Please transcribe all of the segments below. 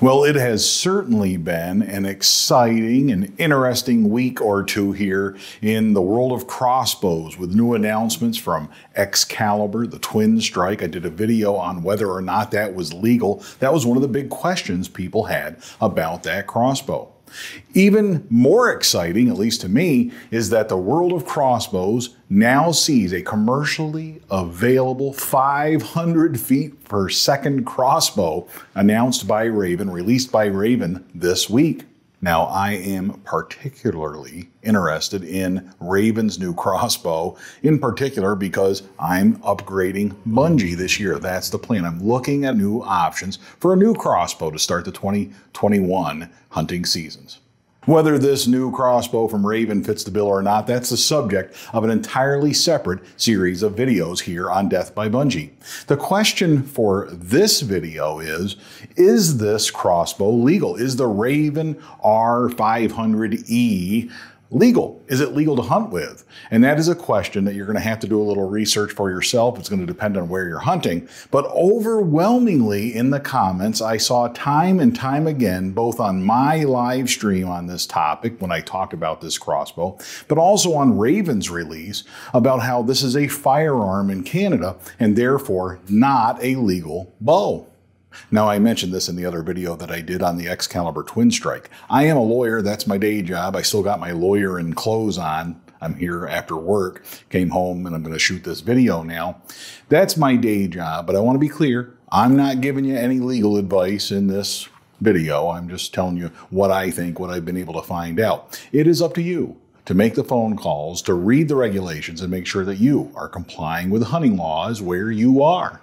Well, it has certainly been an exciting and interesting week or two here in the world of crossbows with new announcements from Excalibur, the twin strike. I did a video on whether or not that was legal. That was one of the big questions people had about that crossbow. Even more exciting, at least to me, is that the world of crossbows now sees a commercially available 500 feet per second crossbow announced by Ravin, released by Ravin this week. Now, I am particularly interested in Ravin's new crossbow, in particular because I'm upgrading Bunjie this year. That's the plan. I'm looking at new options for a new crossbow to start the 2021 hunting seasons. Whether this new crossbow from Ravin fits the bill or not, that's the subject of an entirely separate series of videos here on Death by Bunjie. The question for this video is this crossbow legal? Is the Ravin R500E legal? Is it legal to hunt with? And that is a question that you're going to have to do a little research for yourself. It's going to depend on where you're hunting. But overwhelmingly in the comments, I saw time and time again, both on my live stream on this topic when I talked about this crossbow, but also on Ravin's release about how this is a firearm in Canada and therefore not a legal bow. Now, I mentioned this in the other video that I did on the Excalibur Twin Strike. I am a lawyer. That's my day job. I still got my lawyer in clothes on. I'm here after work, came home, and I'm going to shoot this video now. That's my day job, but I want to be clear. I'm not giving you any legal advice in this video. I'm just telling you what I think, what I've been able to find out. It is up to you to make the phone calls, to read the regulations, and make sure that you are complying with hunting laws where you are.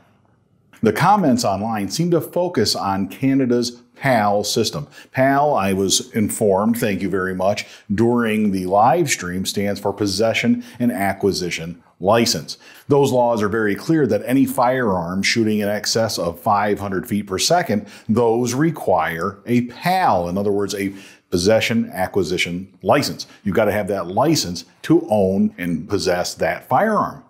The comments online seem to focus on Canada's PAL system. PAL, I was informed, thank you very much, during the live stream stands for Possession and Acquisition License. Those laws are very clear that any firearm shooting in excess of 500 feet per second, those require a PAL, in other words, a Possession Acquisition License. You've got to have that license to own and possess that firearm.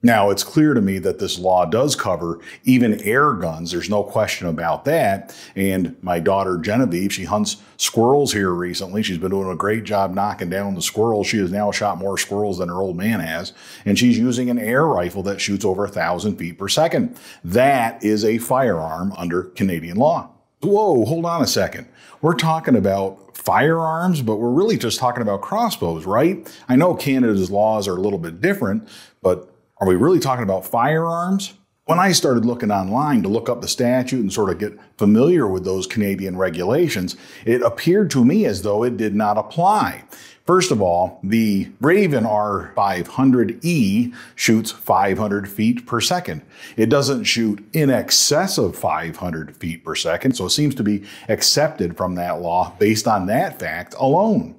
Now, it's clear to me that this law does cover even air guns. There's no question about that. And my daughter, Genevieve, she hunts squirrels here recently. She's been doing a great job knocking down the squirrels. She has now shot more squirrels than her old man has. And she's using an air rifle that shoots over 1,000 feet per second. That is a firearm under Canadian law. Whoa, hold on a second. We're talking about firearms, but we're really just talking about crossbows, right? I know Canada's laws are a little bit different, but are we really talking about firearms? When I started looking online to look up the statute and sort of get familiar with those Canadian regulations, it appeared to me as though it did not apply. First of all, the Ravin R500E shoots 500 feet per second. It doesn't shoot in excess of 500 feet per second, so it seems to be accepted from that law based on that fact alone.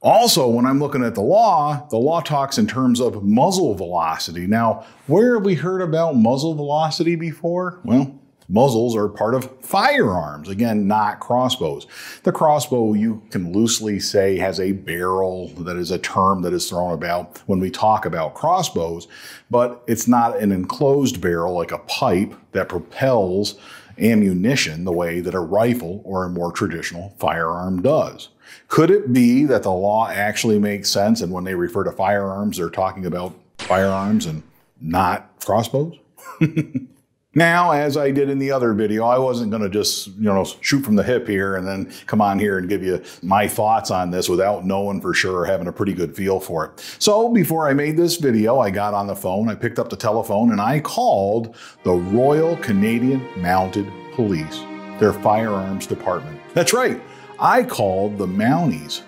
Also, when I'm looking at the law talks in terms of muzzle velocity. Now, where have we heard about muzzle velocity before? Well, muzzles are part of firearms. Again, not crossbows. The crossbow, you can loosely say, has a barrel. That is a term that is thrown about when we talk about crossbows, but it's not an enclosed barrel like a pipe that propels ammunition the way that a rifle or a more traditional firearm does. Could it be that the law actually makes sense and when they refer to firearms, they're talking about firearms and not crossbows? Now, as I did in the other video, I wasn't going to just, shoot from the hip here and then come on here and give you my thoughts on this without knowing for sure or having a pretty good feel for it. So before I made this video, I got on the phone, I picked up the telephone, and I called the Royal Canadian Mounted Police, their firearms department. That's right. I called the Mounties.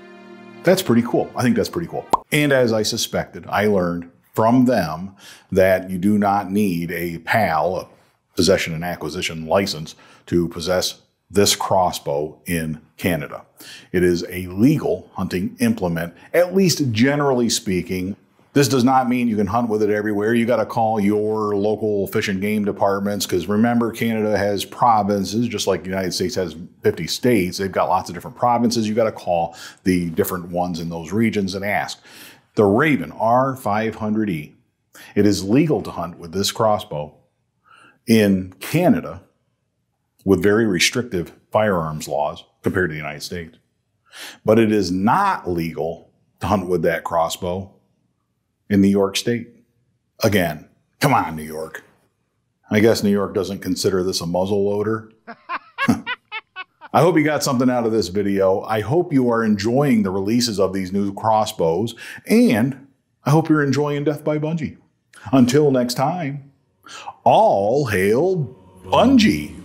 That's pretty cool. I think that's pretty cool. And as I suspected, I learned from them that you do not need a PAL, a Possession and Acquisition License, to possess this crossbow in Canada. It is a legal hunting implement, at least generally speaking. This does not mean you can hunt with it everywhere. You got to call your local fish and game departments because remember, Canada has provinces, just like the United States has 50 states. They've got lots of different provinces. You got to call the different ones in those regions and ask. The Ravin R500E, it is legal to hunt with this crossbow in Canada with very restrictive firearms laws compared to the United States. But it is not legal to hunt with that crossbow in New York State. Again, come on, New York. I guess New York doesn't consider this a muzzle loader. I hope you got something out of this video. I hope you are enjoying the releases of these new crossbows, and I hope you're enjoying Death by Bunjie. Until next time, all hail Bunjie.